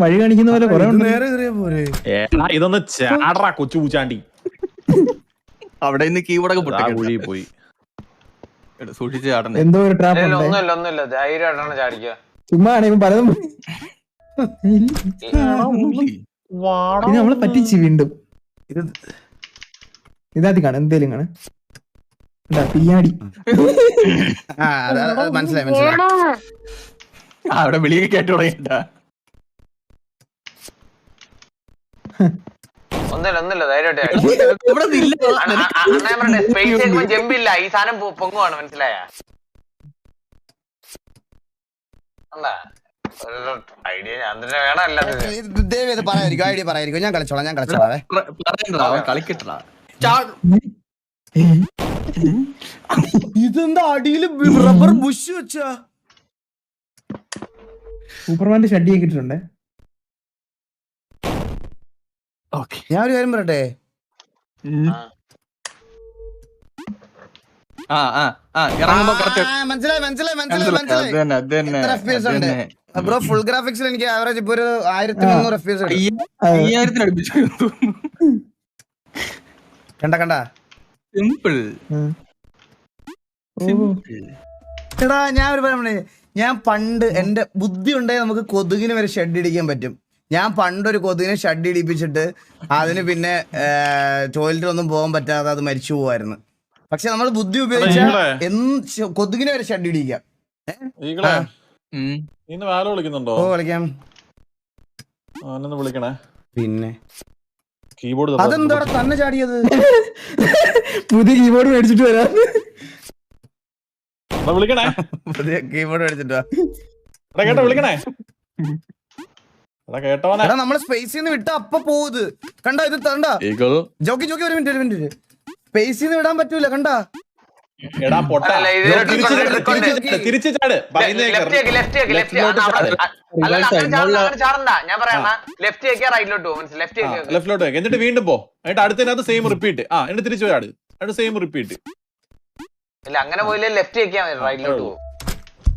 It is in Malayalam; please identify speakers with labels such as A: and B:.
A: വഴി കാണിക്കുന്ന പോലെ കുറെ
B: ഇതൊന്ന് ചാടറാ കൊച്ചു പൂച്ചാണ്ടി.
C: അവിടെ നിന്ന് കീബോർഡൊക്കെ
B: കുഴി പോയി.
C: സൂക്ഷിച്ച് ചാടണം.
A: എന്തോ ഒരു ട്രാപ്പ്
D: ഒന്നുമില്ല ധൈര്യമായിട്ടാണ് ചാടിക്കുക.
A: ചുമ്മാ പലതും നമ്മളെ പറ്റിച്ച് വീണ്ടും ഇതാത്തി കാണാം. എന്തേലും കാണാം പിയാടി.
E: മനസ്സിലായി
C: അവിടെ വിളിയൊക്കെ കേട്ടു തുടങ്ങിട്ട.
D: ഒന്നുമില്ല ധൈര്യമായിട്ട് ജമ്പില്ല. ഈ സാധനം പൊങ്ങുവാണ്, മനസ്സിലായ? ഐഡിയ ഞാൻ തന്നെ വേണമല്ല.
E: ഐഡിയ പറയായിരിക്കും. ഞാൻ കളിച്ചോളാം.
C: കളിക്കട്ടാ.
E: ഇതെന്താ അടിയില് റബ്ബർ ബുഷ് വെച്ചാ?
A: സൂപ്പർമാന്റെ ഷഡ്ഡി ആക്കിയിട്ടുണ്ട്.
E: ഞാൻ ഒരു കാര്യം പറയട്ടെ. ബ്രോ ഫുൾ ഗ്രാഫിക്സിൽ എനിക്ക് ആവറേജ് ഇപ്പൊ ഒരു 1300 FPS കണ്ട
C: സിമ്പിൾ.
E: എടാ ഞാൻ ഒരു പറയണേ, ഞാൻ പണ്ട് എന്റെ ബുദ്ധി ഉണ്ടെങ്കിൽ നമുക്ക് കൊതുകിന് വരെ ഷെഡ് ഇടിക്കാൻ പറ്റും. ഞാൻ പണ്ടൊരു കൊതുകിനെ ഷെഡ് ഇടിപ്പിച്ചിട്ട് അതിന് പിന്നെ ടോയ്ലറ്റിലൊന്നും പോകാൻ പറ്റാതെ അത് മരിച്ചു പോവായിരുന്നു. പക്ഷെ നമ്മൾ ബുദ്ധി ഉപയോഗിച്ച കൊതുകിനെ വരെ ഷെഡ് ഇടിക്കാം. ഓ വിളിക്കാം. പിന്നെ
B: കീബോർഡ്
E: അതെന്താ തന്നെ ചാടിയത്?
A: പുതിയ കീബോർഡ് മേടിച്ചിട്ട് വരാം.
E: പുതിയ കീബോർഡ് മേടിച്ചിട്ട് നമ്മള് സ്പേസിൽ നിന്ന് വിട്ട അപ്പൊ പോവുത്. കണ്ട ഇത് കണ്ട ജോക്കി ഒരു മിനിറ്റ് സ്പേസിൽ നിന്ന് വിടാൻ പറ്റൂല. കണ്ട
B: തിരിച്ചു ചാട്. ലെഫ്റ്റിലോട്ട് എന്നിട്ട് വീണ്ടും പോ. എന്നിട്ട് അടുത്തതിനകത്ത് സെയിം റിപ്പീറ്റ്. എന്നിട്ട് തിരിച്ചു ചാട്. Same repeat.
D: അങ്ങനെ പോയില്ലേ ലെഫ്റ്റ് വെക്കാൻ റൈറ്റിലോട്ട് പോകും.